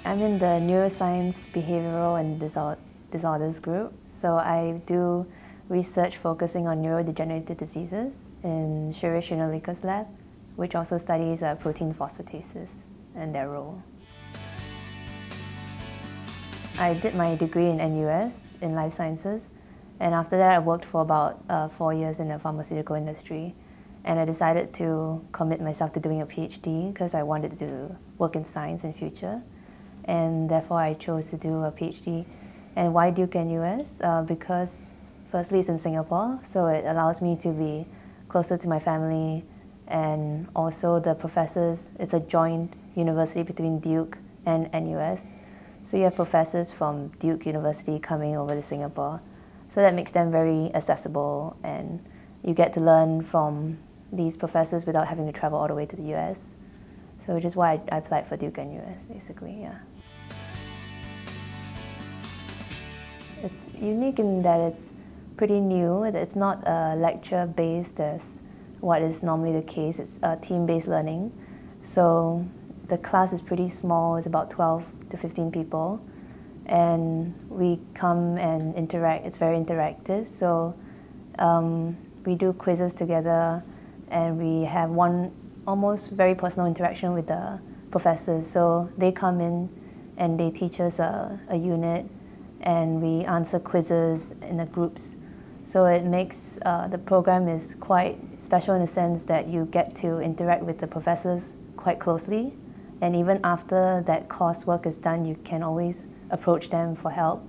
I'm in the Neuroscience, Behavioral and Disorders group. So I do research focusing on neurodegenerative diseases in Shirish Srinalika's lab, which also studies protein phosphatases and their role. I did my degree in NUS in life sciences, and after that I worked for about 4 years in the pharmaceutical industry. And I decided to commit myself to doing a PhD because I wanted to work in science in future. And therefore I chose to do a PhD. And why Duke-NUS? Because firstly it's in Singapore, so it allows me to be closer to my family, and also the professors, it's a joint university between Duke and NUS. So you have professors from Duke University coming over to Singapore. So that makes them very accessible, and you get to learn from these professors without having to travel all the way to the US. So which is why I applied for Duke-NUS, basically, yeah. It's unique in that it's pretty new. It's not lecture-based as what is normally the case. It's team-based learning. So the class is pretty small. It's about 12 to 15 people. And we come and interact. It's very interactive. So we do quizzes together, and we have one almost very personal interaction with the professors. So they come in and they teach us a unit, and we answer quizzes in the groups. So it makes the program is quite special in the sense that you get to interact with the professors quite closely, and even after that coursework is done, you can always approach them for help.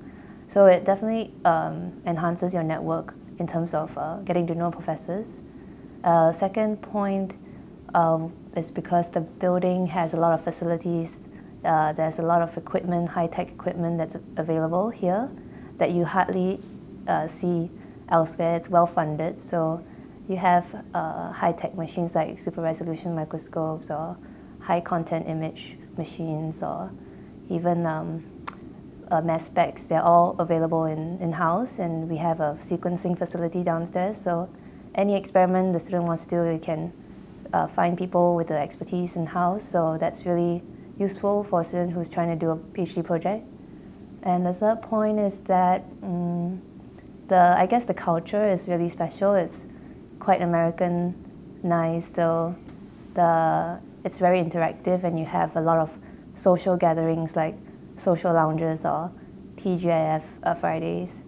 So it definitely enhances your network in terms of getting to know professors. Second point is because the building has a lot of facilities. There's a lot of equipment, high-tech equipment that's available here that you hardly see elsewhere. It's well-funded, so you have high-tech machines like super-resolution microscopes or high-content image machines, or even mass specs. They're all available in-house, and we have a sequencing facility downstairs. So any experiment the student wants to do, you can find people with the expertise in-house. So that's really useful for a student who's trying to do a PhD project. And the third point is that I guess the culture is really special. It's quite Americanized, so it's very interactive, and you have a lot of social gatherings like social lounges or TGIF Fridays.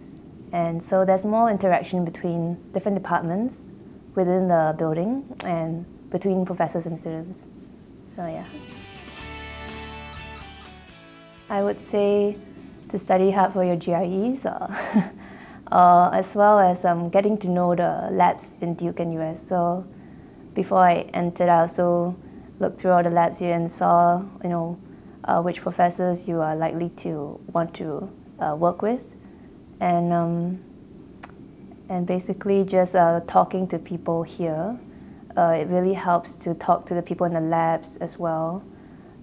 And so there's more interaction between different departments within the building and between professors and students. So yeah. I would say to study hard for your GREs, as well as getting to know the labs in Duke-NUS. So before I entered, I also looked through all the labs here and saw, which professors you are likely to want to work with, and basically just talking to people here. It really helps to talk to the people in the labs as well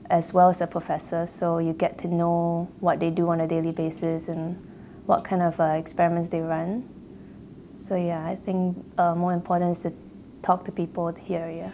as the professor, so you get to know what they do on a daily basis and what kind of experiments they run. So yeah, I think more important is to talk to people here, yeah.